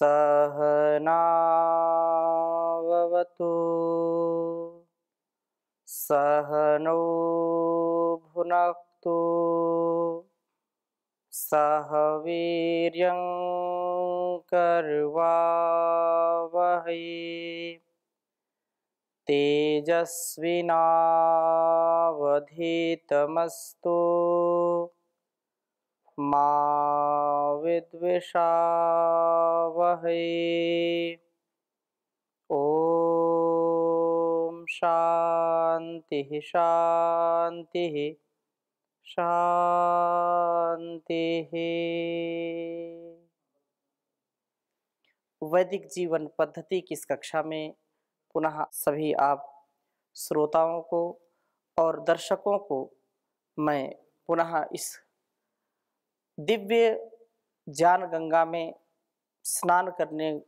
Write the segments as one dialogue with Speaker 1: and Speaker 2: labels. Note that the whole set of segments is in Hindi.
Speaker 1: सहनाववतु सहनौ भुनक्तु सह वीर्यं करवावहै तेजस्विनावधीतमस्तु मा विद्विषावहै। ओम शांति शांति शांति। वैदिक जीवन पद्धति की इस कक्षा में पुनः सभी आप श्रोताओं को और दर्शकों को मैं पुनः इस दिव्य ज्ञान गंगा में स्नान करने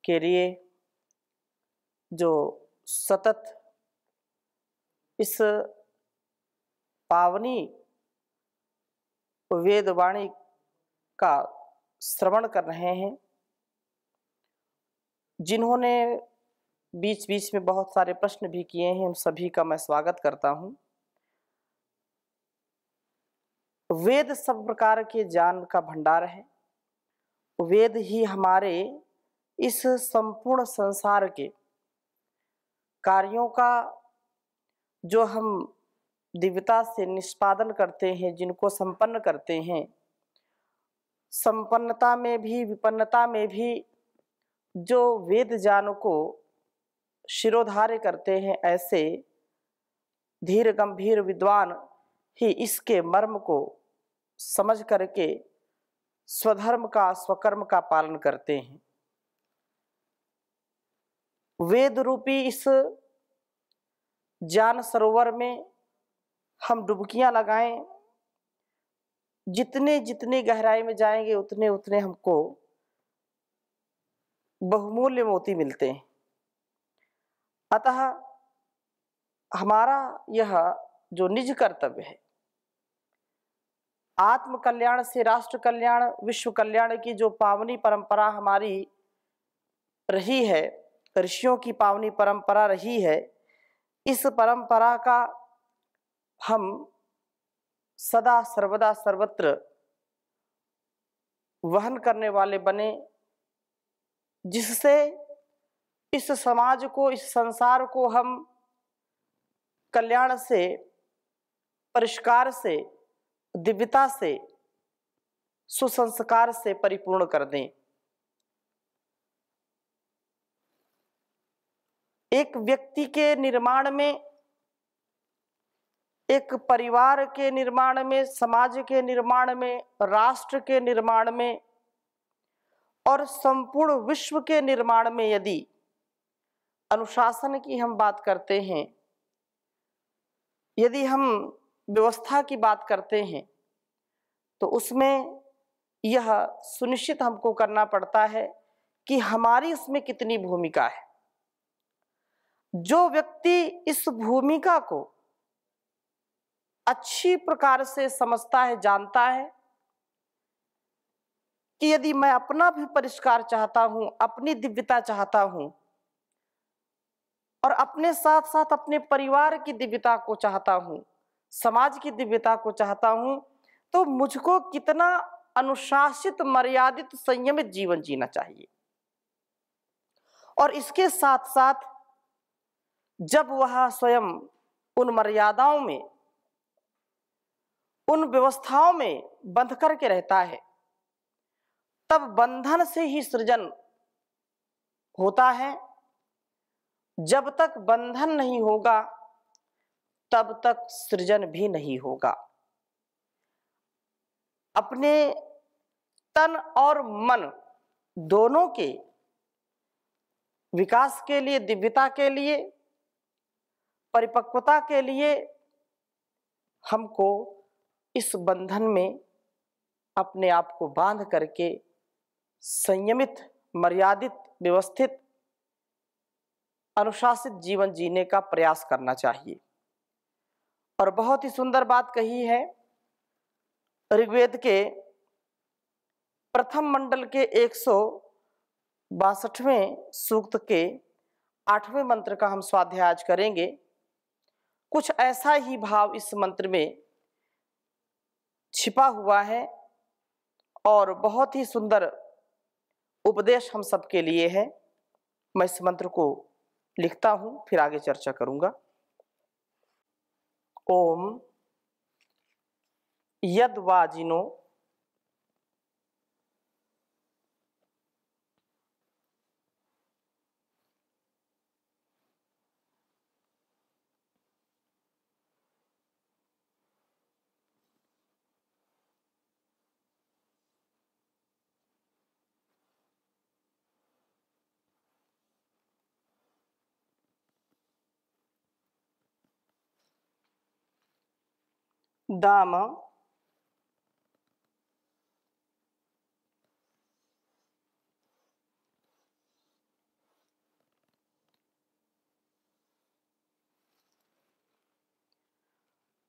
Speaker 1: के लिए जो सतत इस पावनी वेदवाणी का श्रवण कर रहे हैं, जिन्होंने बीच बीच में बहुत सारे प्रश्न भी किए हैं, उन सभी का मैं स्वागत करता हूं। वेद सब प्रकार के ज्ञान का भंडार है। वेद ही हमारे इस संपूर्ण संसार के कार्यों का जो हम दिव्यता से निष्पादन करते हैं, जिनको संपन्न करते हैं, संपन्नता में भी विपन्नता में भी जो वेद ज्ञान को शिरोधार्य करते हैं, ऐसे धीर गंभीर विद्वान ही इसके मर्म को समझ करके स्वधर्म का स्वकर्म का पालन करते हैं। वेद रूपी इस ज्ञान सरोवर में हम डुबकियां लगाएं, जितने जितनी गहराई में जाएंगे उतने उतने हमको बहुमूल्य मोती मिलते हैं। अतः हमारा यह जो निज कर्तव्य है, आत्म कल्याण से राष्ट्र कल्याण विश्व कल्याण की जो पावनी परंपरा हमारी रही है, ऋषियों की पावनी परंपरा रही है, इस परंपरा का हम सदा सर्वदा सर्वत्र वहन करने वाले बने, जिससे इस समाज को, इस संसार को हम कल्याण से, परिष्कार से, दिव्यता से, सुसंस्कार से परिपूर्ण कर दें। एक व्यक्ति के निर्माण में, एक परिवार के निर्माण में, समाज के निर्माण में, राष्ट्र के निर्माण में और संपूर्ण विश्व के निर्माण में यदि अनुशासन की हम बात करते हैं, यदि हम व्यवस्था की बात करते हैं, तो उसमें यह सुनिश्चित हमको करना पड़ता है कि हमारी उसमें कितनी भूमिका है। जो व्यक्ति इस भूमिका को अच्छी प्रकार से समझता है, जानता है कि यदि मैं अपना भी परिष्कार चाहता हूं, अपनी दिव्यता चाहता हूं और अपने साथ साथ अपने परिवार की दिव्यता को चाहता हूं, समाज की दिव्यता को चाहता हूं, तो मुझको कितना अनुशासित, मर्यादित, संयमित जीवन जीना चाहिए। और इसके साथ साथ जब वह स्वयं उन मर्यादाओं में, उन व्यवस्थाओं में बंध करके रहता है, तब बंधन से ही सृजन होता है। जब तक बंधन नहीं होगा तब तक सृजन भी नहीं होगा। अपने तन और मन दोनों के विकास के लिए, दिव्यता के लिए, परिपक्वता के लिए हमको इस बंधन में अपने आप को बांध करके संयमित, मर्यादित, व्यवस्थित, अनुशासित जीवन जीने का प्रयास करना चाहिए। और बहुत ही सुंदर बात कही है ऋग्वेद के प्रथम मंडल के 162वें सूक्त के 8वें मंत्र का हम स्वाध्याय आज करेंगे। कुछ ऐसा ही भाव इस मंत्र में छिपा हुआ है और बहुत ही सुंदर उपदेश हम सबके लिए है। मैं इस मंत्र को लिखता हूं, फिर आगे चर्चा करूंगा। ओम यद वाजिनो दाम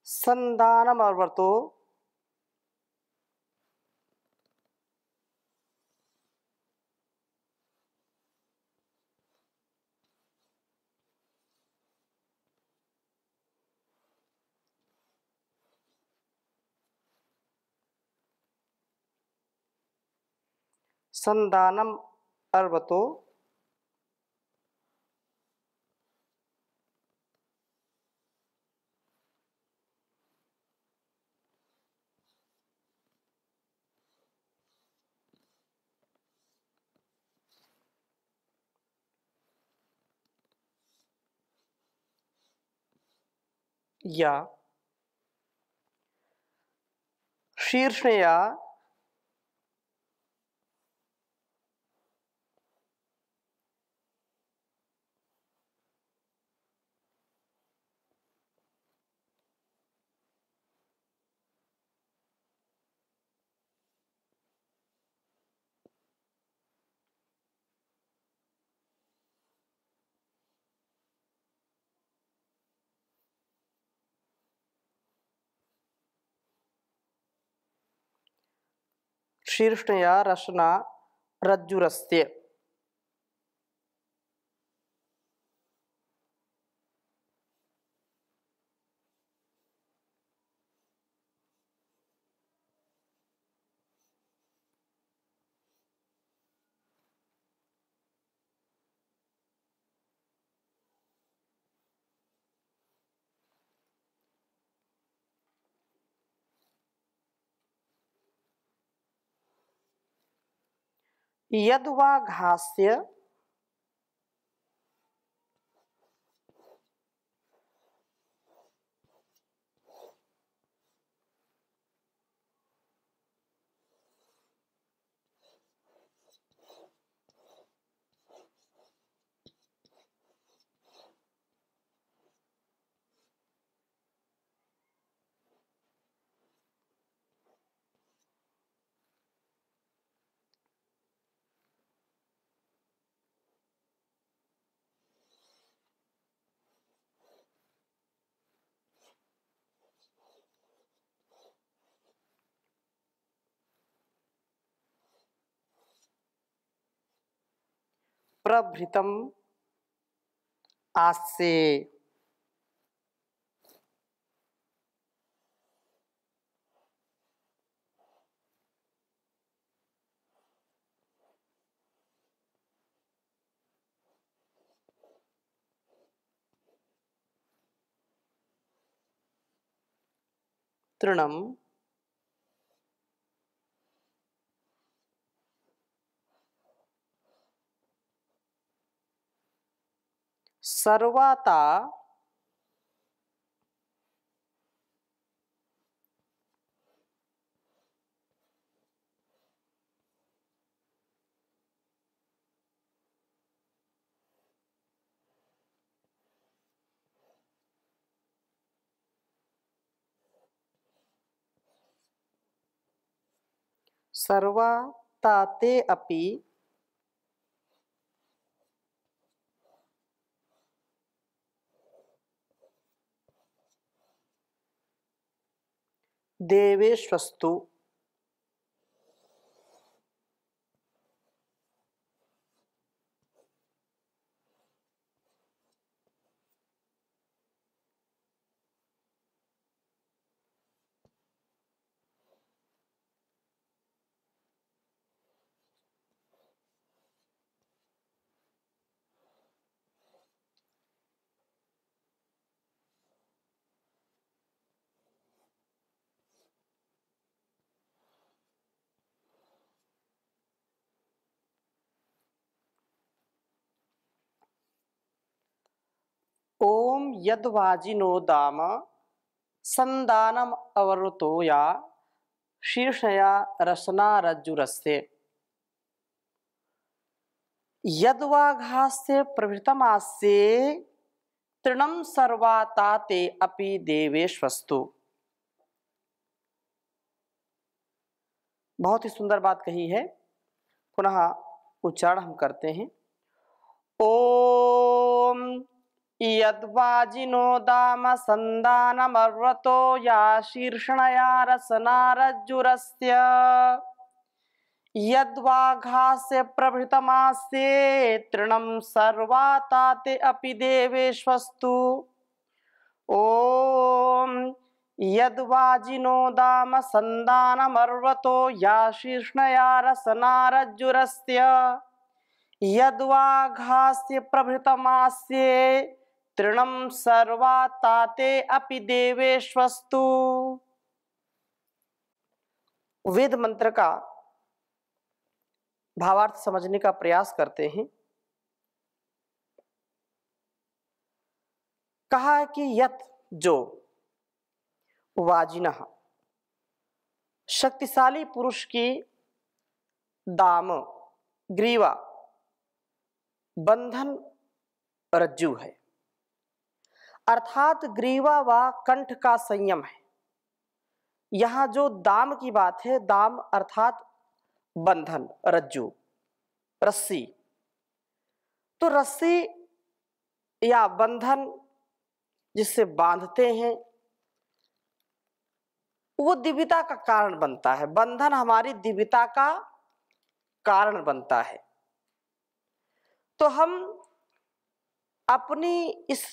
Speaker 1: संदानमर्वतो संदानम अर्वतो या शीर्षया शीर्षया रसना रज्जुरस्य यद्वा घास्य प्रभृतम आस्ये तृणम सर्वाता सर्वाताते अपि देवेष्वस्तु ओम यद्वाजिनो दाम संदानम अवरुतो या शीर्षया रसना रज्जुरस्ते यद्वाघास्य प्रभृतमास्य तृणम सर्वाताते अपि देवेश्वस्तु। बहुत ही सुंदर बात कही है, पुनः उच्चारण हम करते हैं। ओम यद्वाजिनो दाम संदानमर्वतो या शीर्षणया रसना रज्जुरस्य यद्वाघास्य प्रभृतमास्ये तृणं सर्वाताते अपि देवेश्वस्तु। ओम यद्वाजिनो दाम संदानमर्वतो या शीर्षणया रसना रज्जुरस्य यद्वाघास्य प्रभृतमास्ये तृणं सर्वाताते अपि देवेश्वस्तु। वेद मंत्र का भावार्थ समझने का प्रयास करते हैं। कहा है कि यत जो वाजिनः शक्तिशाली पुरुष की दाम ग्रीवा बंधन रज्जु है, अर्थात ग्रीवा व कंठ का संयम है। यहां जो दाम की बात है, दाम अर्थात बंधन, रज्जु, रस्सी। तो रस्सी या बंधन जिससे बांधते हैं वो दिव्यता का कारण बनता है। बंधन हमारी दिव्यता का कारण बनता है। तो हम अपनी इस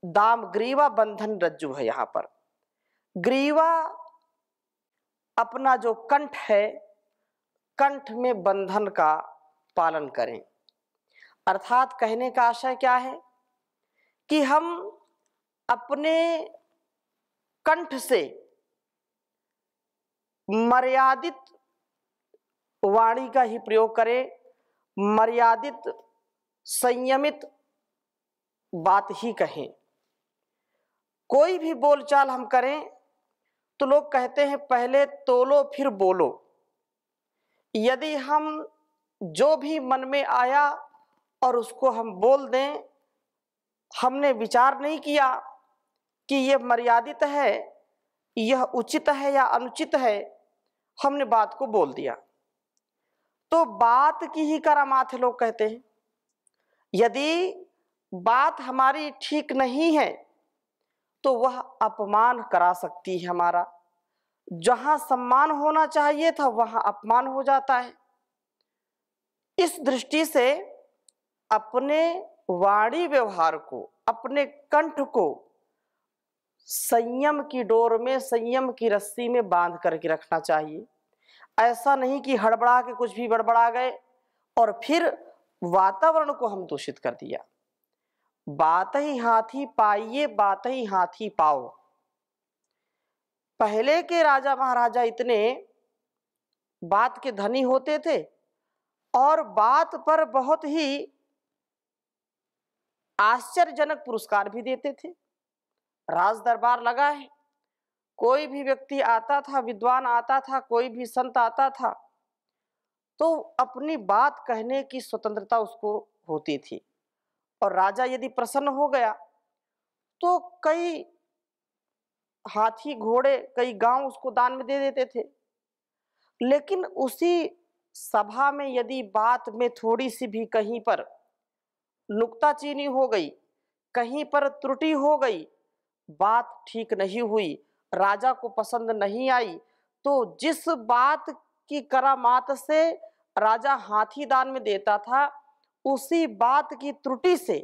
Speaker 1: दाम ग्रीवा बंधन रज्जु है, यहां पर ग्रीवा अपना जो कंठ है, कंठ में बंधन का पालन करें। अर्थात कहने का आशय क्या है कि हम अपने कंठ से मर्यादित वाणी का ही प्रयोग करें, मर्यादित संयमित बात ही कहें। कोई भी बोलचाल हम करें तो लोग कहते हैं पहले तोलो फिर बोलो। यदि हम जो भी मन में आया और उसको हम बोल दें, हमने विचार नहीं किया कि यह मर्यादित है, यह उचित है या अनुचित है, हमने बात को बोल दिया, तो बात की ही करामात है, लोग कहते हैं। यदि बात हमारी ठीक नहीं है तो वह अपमान करा सकती है हमारा। जहां सम्मान होना चाहिए था वहां अपमान हो जाता है। इस दृष्टि से अपने वाणी व्यवहार को, अपने कंठ को संयम की डोर में, संयम की रस्सी में बांध करके रखना चाहिए। ऐसा नहीं कि हड़बड़ा के कुछ भी बड़बड़ा गए और फिर वातावरण को हम दूषित कर दिया। बात ही हाथी पाइए, बात ही हाथी पाओ। पहले के राजा महाराजा इतने बात के धनी होते थे और बात पर बहुत ही आश्चर्यजनक पुरस्कार भी देते थे। राज दरबार लगा है, कोई भी व्यक्ति आता था, विद्वान आता था, कोई भी संत आता था, तो अपनी बात कहने की स्वतंत्रता उसको होती थी। और राजा यदि प्रसन्न हो गया तो कई हाथी, घोड़े, कई गांव उसको दान में दे देते थे। लेकिन उसी सभा में यदि बात में थोड़ी सी भी कहीं पर नुक्ताचीनी हो गई, कहीं पर त्रुटि हो गई, बात ठीक नहीं हुई, राजा को पसंद नहीं आई, तो जिस बात की करामात से राजा हाथी दान में देता था, उसी बात की त्रुटि से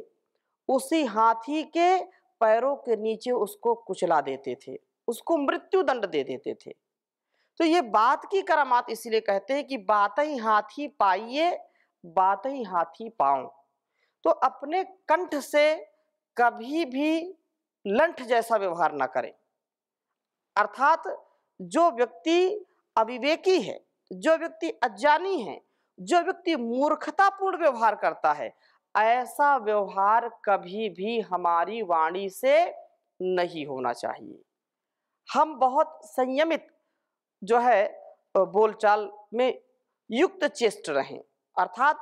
Speaker 1: उसी हाथी के पैरों के नीचे उसको कुचला देते थे, उसको मृत्यु दंड दे देते थे। तो ये बात की करामात इसीलिए कहते हैं कि बात ही हाथी पाइए, बात ही हाथी पाओ। तो अपने कंठ से कभी भी लंठ जैसा व्यवहार ना करें। अर्थात जो व्यक्ति अविवेकी है, जो व्यक्ति अज्ञानी है, जो व्यक्ति मूर्खतापूर्ण व्यवहार करता है, ऐसा व्यवहार कभी भी हमारी वाणी से नहीं होना चाहिए। हम बहुत संयमित जो है बोलचाल में युक्त चेष्ट रहें, अर्थात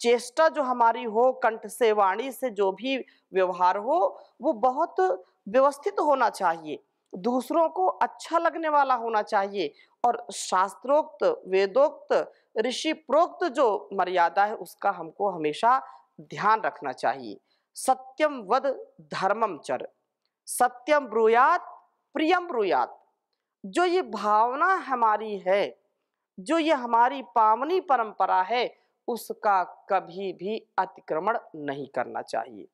Speaker 1: चेष्टा जो हमारी हो, कंठ से वाणी से जो भी व्यवहार हो वो बहुत व्यवस्थित होना चाहिए, दूसरों को अच्छा लगने वाला होना चाहिए और शास्त्रोक्त, वेदोक्त, ऋषि प्रोक्त जो मर्यादा है उसका हमको हमेशा ध्यान रखना चाहिए। सत्यम वद धर्मम चर, सत्यम ब्रूयात प्रियम ब्रूयात। जो ये भावना हमारी है, जो ये हमारी पावनी परंपरा है, उसका कभी भी अतिक्रमण नहीं करना चाहिए।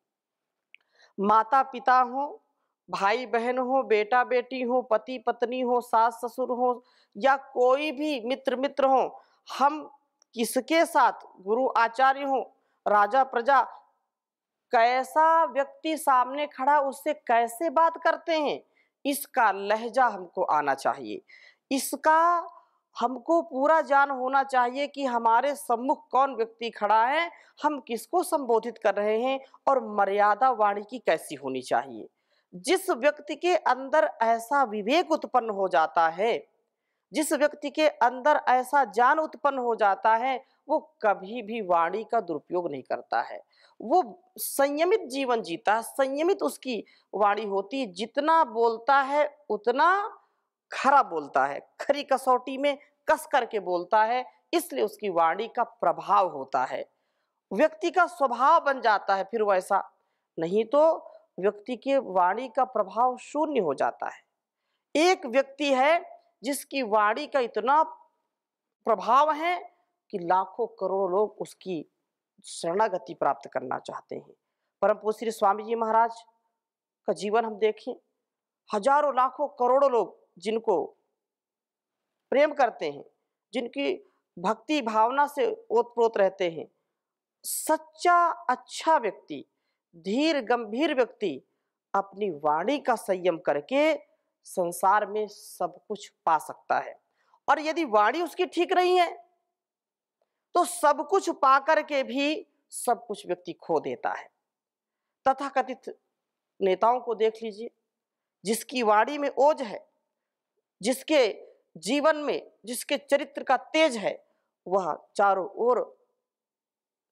Speaker 1: माता पिता हो, भाई बहन हो, बेटा बेटी हो, पति पत्नी हो, सास ससुर हो या कोई भी मित्र मित्र हो, हम किसके साथ, गुरु आचार्य हो, राजा प्रजा, कैसा व्यक्ति सामने खड़ा उससे कैसे बात करते हैं, इसका लहजा हमको आना चाहिए। इसका हमको पूरा ज्ञान होना चाहिए कि हमारे सम्मुख कौन व्यक्ति खड़ा है, हम किसको संबोधित कर रहे हैं और मर्यादा वाणी की कैसी होनी चाहिए। जिस व्यक्ति के अंदर ऐसा विवेक उत्पन्न हो जाता है, जिस व्यक्ति के अंदर ऐसा ज्ञान उत्पन्न हो जाता है, वो कभी भी वाणी का दुरुपयोग नहीं करता है। वो संयमित जीवन जीता है, संयमित उसकी वाणी होती है, जितना बोलता है उतना खरा बोलता है, खरी कसौटी में कस करके बोलता है, इसलिए उसकी वाणी का प्रभाव होता है, व्यक्ति का स्वभाव बन जाता है फिर वैसा। नहीं तो व्यक्ति के वाणी का प्रभाव शून्य हो जाता है। एक व्यक्ति है जिसकी वाणी का इतना प्रभाव है कि लाखों करोड़ों लोग उसकी शरणागति प्राप्त करना चाहते हैं। परम पूज्य श्री स्वामी जी महाराज का जीवन हम देखें, हजारों लाखों करोड़ों लोग जिनको प्रेम करते हैं, जिनकी भक्ति भावना से ओतप्रोत रहते हैं, सच्चा अच्छा व्यक्ति, धीर गंभीर व्यक्ति अपनी वाणी का संयम करके संसार में सब कुछ पा सकता है। और यदि वाणी उसकी ठीक नहीं है तो सब कुछ पा करके भी सब कुछ व्यक्ति खो देता है। तथाकथित नेताओं को देख लीजिए, जिसकी वाणी में ओज है, जिसके जीवन में, जिसके चरित्र का तेज है, वह चारों ओर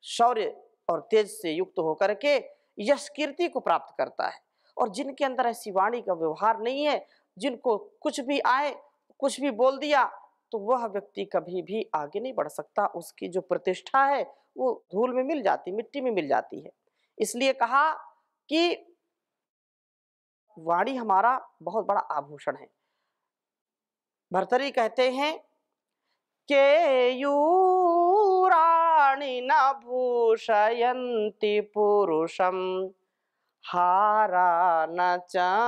Speaker 1: शौर्य और तेज से युक्त होकर के यश कीर्ति को प्राप्त करता है। और जिनके अंदर ऐसी वाणी का व्यवहार नहीं है, जिनको कुछ भी आए, कुछ भी बोल दिया, तो वह व्यक्ति कभी भी आगे नहीं बढ़ सकता। उसकी जो प्रतिष्ठा है वो धूल में मिल जाती, मिट्टी में मिल जाती है। इसलिए कहा कि वाणी हमारा बहुत बड़ा आभूषण है। भर्तृहरि कहते हैं केयूराणि न भूषयन्ति पुरुषं, हारा न चन्द्रोज्ज्वला,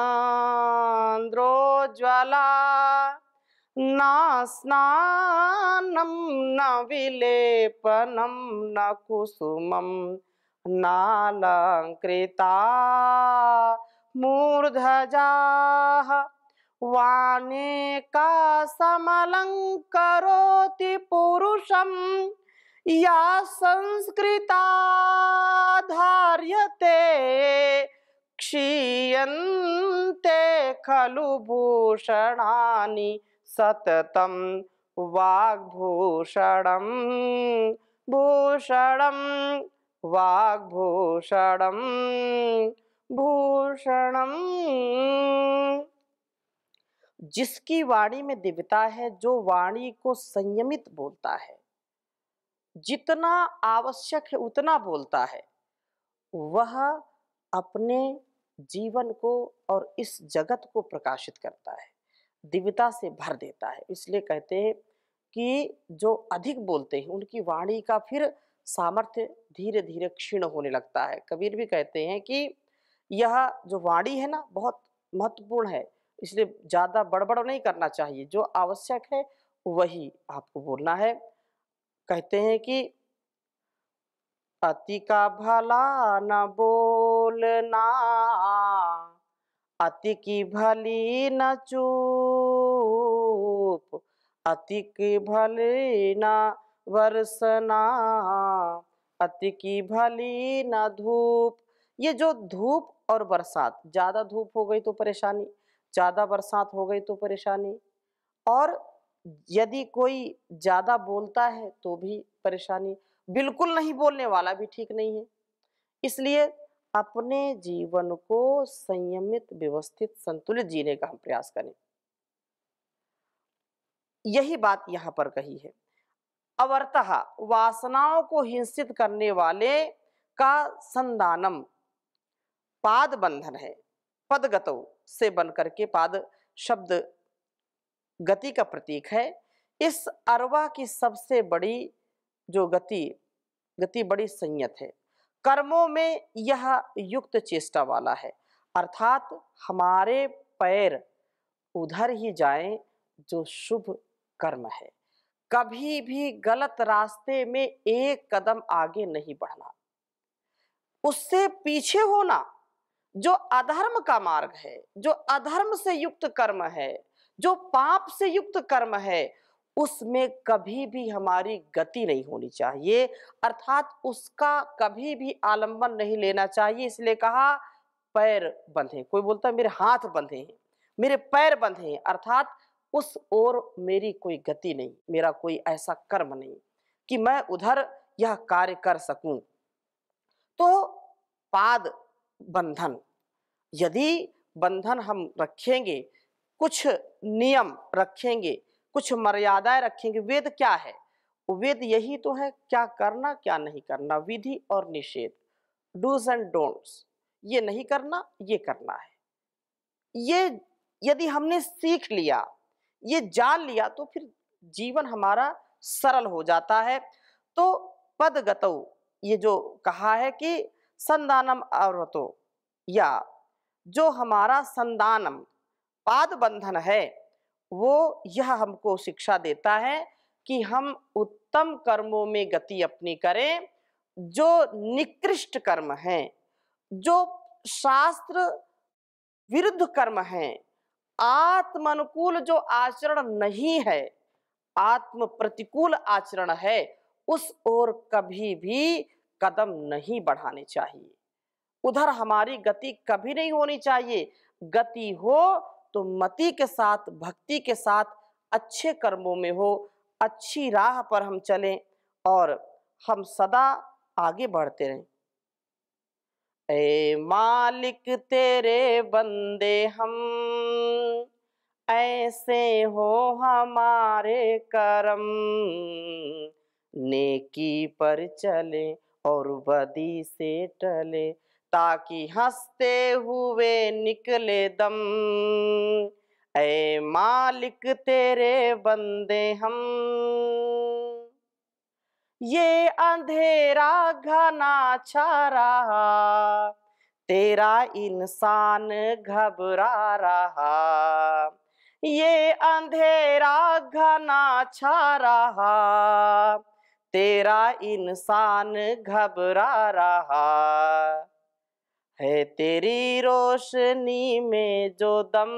Speaker 1: न स्नानं न विलेपनं न कुसुमं, नालंकृता मूर्धजाः, वाणेका समलंकरोति पुरुषं, या संस्कृता धार्यते, क्षीयन्ते खलु भूषणानि सततं, वाग्भूषणं भूषणं वाग्भूषणं भूषणं। जिसकी वाणी में दिव्यता है, जो वाणी को संयमित बोलता है, जितना आवश्यक है उतना बोलता है, वह अपने जीवन को और इस जगत को प्रकाशित करता है, दिव्यता से भर देता है। इसलिए कहते हैं कि जो अधिक बोलते हैं उनकी वाणी का फिर सामर्थ्य धीरे धीरे क्षीण होने लगता है। कबीर भी कहते हैं कि यह जो वाणी है ना, बहुत महत्वपूर्ण है, इसलिए ज़्यादा बड़बड़ नहीं करना चाहिए, जो आवश्यक है वही आपको बोलना है। कहते हैं कि अति का भला न बोलना, अति की भली न चूप, अति की भली न बरसना, अति की भली न धूप। ये जो धूप और बरसात, ज्यादा धूप हो गई तो परेशानी, ज्यादा बरसात हो गई तो परेशानी, और यदि कोई ज्यादा बोलता है तो भी परेशानी, बिल्कुल नहीं बोलने वाला भी ठीक नहीं है। इसलिए अपने जीवन को संयमित, व्यवस्थित, संतुलित जीने का हम प्रयास करें। यही बात यहाँ पर कही है। अवर्तः वासनाओं को हिंसित करने वाले का संदानम पाद बंधन है। पदगतौ से बन करके पाद शब्द गति का प्रतीक है। इस अरवा की सबसे बड़ी जो गति बड़ी संयत है। कर्मों में यह युक्त चेष्टा वाला है, अर्थात हमारे पैर उधर ही जाएं जो शुभ कर्म है। कभी भी गलत रास्ते में एक कदम आगे नहीं बढ़ना, उससे पीछे होना। जो अधर्म का मार्ग है, जो अधर्म से युक्त कर्म है, जो पाप से युक्त कर्म है, उसमें कभी भी हमारी गति नहीं होनी चाहिए, अर्थात उसका कभी भी आलंबन नहीं लेना चाहिए। इसलिए कहा पैर बंधे। कोई बोलता है मेरे हाथ बंधे हैं, मेरे पैर बंधे हैं, अर्थात उस ओर मेरी कोई गति नहीं, मेरा कोई ऐसा कर्म नहीं कि मैं उधर यह कार्य कर सकूं। तो पाद बंधन, यदि बंधन हम रखेंगे, कुछ नियम रखेंगे, कुछ मर्यादाएं रखेंगे। वेद क्या है? वेद यही तो है, क्या करना क्या नहीं करना, विधि और निषेध, डूज एंड डोंट्स। ये नहीं करना, ये करना है। ये यदि हमने सीख लिया, ये जान लिया, तो फिर जीवन हमारा सरल हो जाता है। तो पदगतौ, ये जो कहा है कि संदानम अवर्तो, या जो हमारा संदानम पाद बंधन है, वो यह हमको शिक्षा देता है कि हम उत्तम कर्मों में गति अपनी करें। जो निकृष्ट कर्म हैं, जो शास्त्र विरुद्ध कर्म हैं, आत्म अनुकूल जो आचरण नहीं है, आत्म प्रतिकूल आचरण है, उस ओर कभी भी कदम नहीं बढ़ाने चाहिए। उधर हमारी गति कभी नहीं होनी चाहिए। गति हो तो मति के साथ, भक्ति के साथ, अच्छे कर्मों में हो, अच्छी राह पर हम चलें और हम सदा आगे बढ़ते रहें। ए मालिक तेरे बंदे हम, ऐसे हो हमारे करम, नेकी पर चले और बदी से टले, ताकि हंसते हुए निकले दम। ऐ मालिक तेरे बंदे हम, ये अंधेरा घना छा रहा, तेरा इंसान घबरा रहा। ये अंधेरा घना छा रहा, तेरा इंसान घबरा रहा। है तेरी रोशनी में जो दम,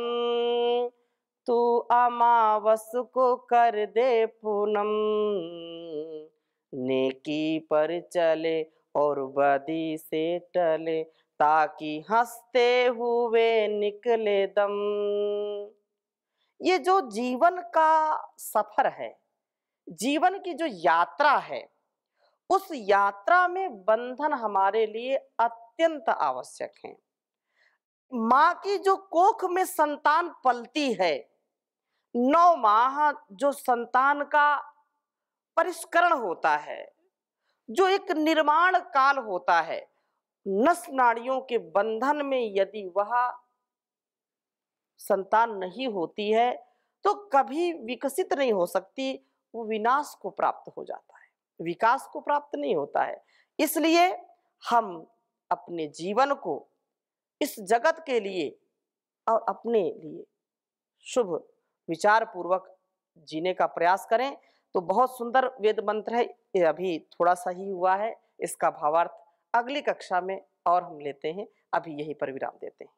Speaker 1: तू अमावस को कर दे पूनम। नेकी पर चले और बदी से टले, ताकि हंसते हुए निकले दम। ये जो जीवन का सफर है, जीवन की जो यात्रा है, उस यात्रा में बंधन हमारे लिए अत्यंत आवश्यक है। माँ की जो कोख में संतान पलती है, 9 माह जो संतान का परिष्करण होता है, जो एक निर्माण काल होता है, नस नाड़ियों के बंधन में यदि वह संतान नहीं होती है तो कभी विकसित नहीं हो सकती, वो विनाश को प्राप्त हो जाता है, विकास को प्राप्त नहीं होता है। इसलिए हम अपने जीवन को इस जगत के लिए और अपने लिए शुभ विचार पूर्वक जीने का प्रयास करें। तो बहुत सुंदर वेद मंत्र है, ये अभी थोड़ा सा ही हुआ है, इसका भावार्थ अगली कक्षा में और हम लेते हैं। अभी यहीं पर विराम देते हैं।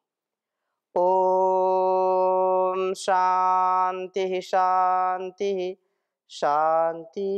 Speaker 1: ओम शांति शांति शांति।